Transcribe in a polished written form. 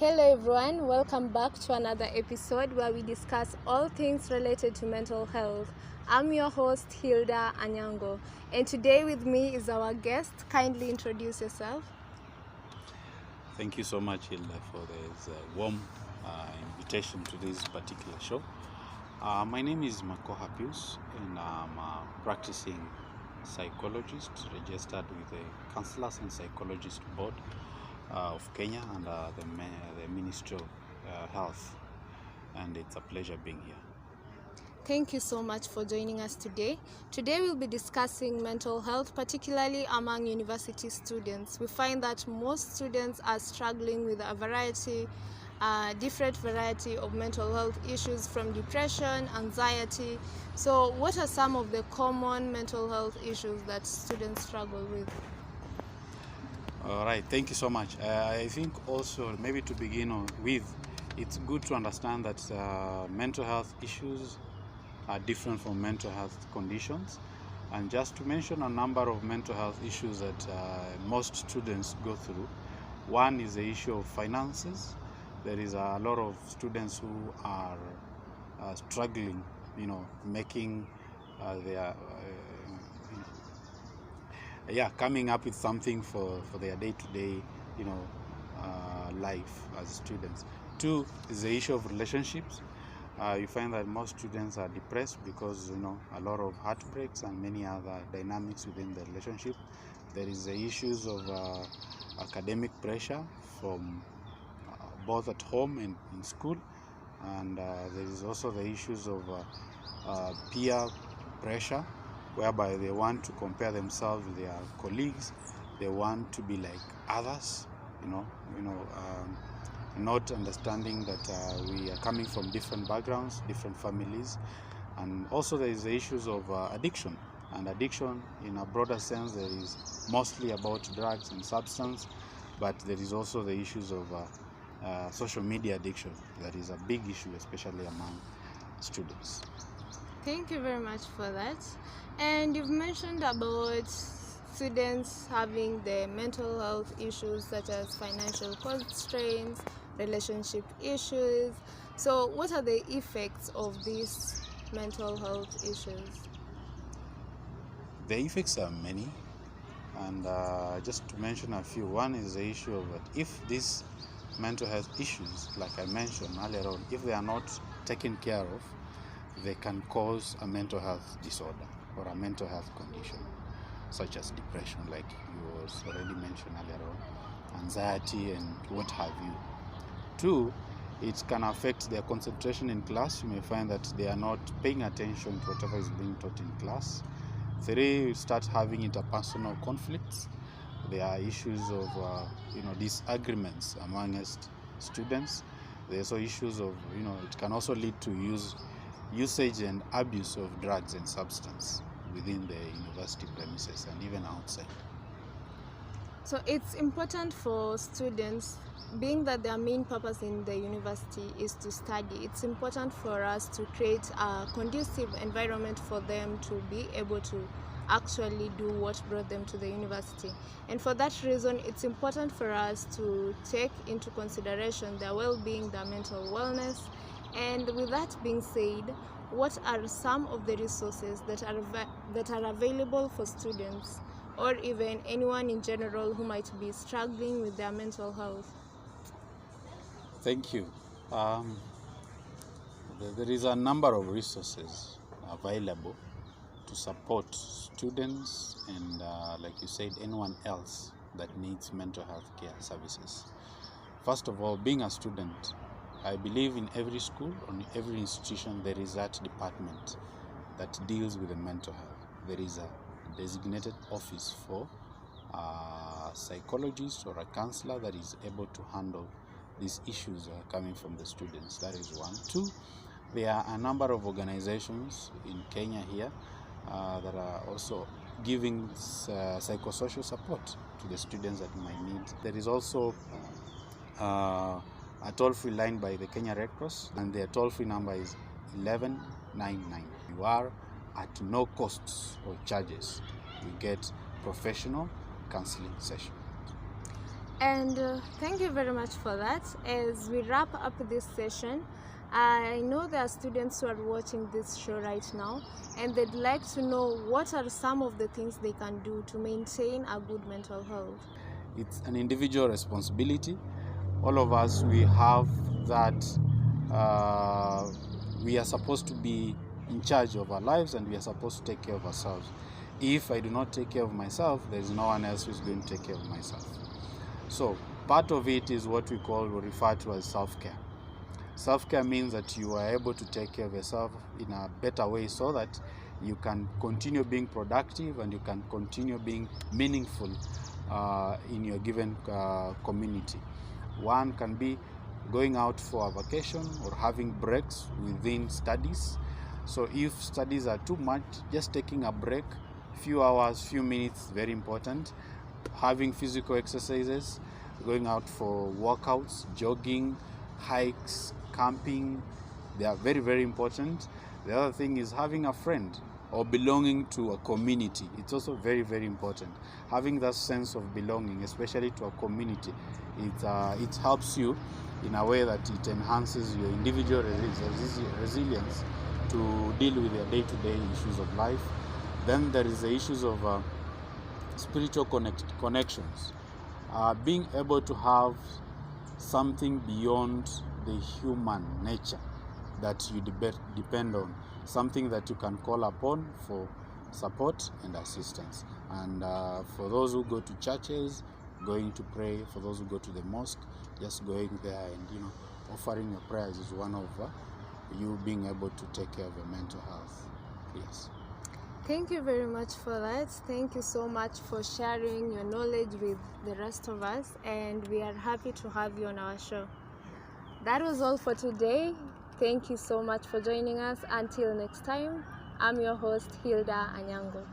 Hello everyone, welcome back to another episode where we discuss all things related to mental health. I'm your host Hilda Anyango, and today with me is our guest. Kindly introduce yourself. Thank you so much, Hilda, for this warm invitation to this particular show. My name is Makoha Pius, and I'm a practicing psychologist registered with the Counselors and Psychologists Board of Kenya and the Ministry of Health. And it's a pleasure being here. Thank you so much for joining us today. Today we'll be discussing mental health, particularly among university students. We find that most students are struggling with different variety of mental health issues, from depression, anxiety. So what are some of the common mental health issues that students struggle with? All right, thank you so much. I think also maybe to begin with, it's good to understand that mental health issues are different from mental health conditions. And just to mention a number of mental health issues that most students go through. One is the issue of finances. There is a lot of students who are struggling, making their coming up with something for their day-to-day, life as students. Two is the issue of relationships. You find that most students are depressed because a lot of heartbreaks and many other dynamics within the relationship. There is the issues of academic pressure from both at home and in school, and there is also the issues of peer pressure, whereby they want to compare themselves with their colleagues. They want to be like others, not understanding that we are coming from different backgrounds, different families. And also there is the issues of addiction. And addiction, in a broader sense, there is mostly about drugs and substance, but there is also the issues of social media addiction. That is a big issue, especially among students. Thank you very much for that. And you've mentioned about students having the mental health issues such as financial constraints, relationship issues. So what are the effects of these mental health issues? The effects are many, and just to mention a few. One is the issue of if these mental health issues, like I mentioned earlier on, if they are not taken care of, they can cause a mental health disorder or a mental health condition, such as depression, like you was already mentioned earlier on, anxiety, and what have you. Two, it can affect their concentration in class. You may find that they are not paying attention to whatever is being taught in class. Three, you start having interpersonal conflicts. There are issues of disagreements amongst students. There's also issues of it can also lead to usage and abuse of drugs and substance within the university premises and even outside. So it's important for students, being that their main purpose in the university is to study, it's important for us to create a conducive environment for them to be able to actually do what brought them to the university. And for that reason, it's important for us to take into consideration their well-being, their mental wellness. And with that being said, what are some of the resources that are available for students or even anyone in general who might be struggling with their mental health? Thank you. There is a number of resources available to support students and, like you said, anyone else that needs mental health care services. First of all, being a student, I believe in every school or in every institution there is that department that deals with the mental health. There is a designated office for a psychologist or a counselor that is able to handle these issues coming from the students. That is one. Two, there are a number of organizations in Kenya here that are also giving psychosocial support to the students that might need. There is also a toll-free line by the Kenya Red Cross, and their toll-free number is 1199. You are at no costs or charges. You get professional counseling session. And thank you very much for that. As we wrap up this session, I know there are students who are watching this show right now and they'd like to know what are some of the things they can do to maintain a good mental health. It's an individual responsibility. All of us, we have that. We are supposed to be in charge of our lives and we are supposed to take care of ourselves. If I do not take care of myself, there is no one else who is going to take care of myself. So part of it is what we call or refer to as self-care. Self-care means that you are able to take care of yourself in a better way so that you can continue being productive and you can continue being meaningful in your given community. One can be going out for a vacation or having breaks within studies. So if studies are too much, just taking a break, few hours, few minutes, very important. Having physical exercises, going out for workouts, jogging, hikes, camping, they are very, very important. The other thing is having a friend or belonging to a community. It's also very, very important. Having that sense of belonging, especially to a community, it helps you in a way that it enhances your individual resilience to deal with your day-to-day issues of life. Then there is the issues of spiritual connections. Being able to have something beyond the human nature that you depend on, something that you can call upon for support and assistance. And for those who go to churches, going to pray. For those who go to the mosque, just going there and offering your prayers is one of you being able to take care of your mental health. Yes. Thank you very much for that. Thank you so much for sharing your knowledge with the rest of us, and we are happy to have you on our show. That was all for today. Thank you so much for joining us. Until next time, I'm your host, Hilda Anyango.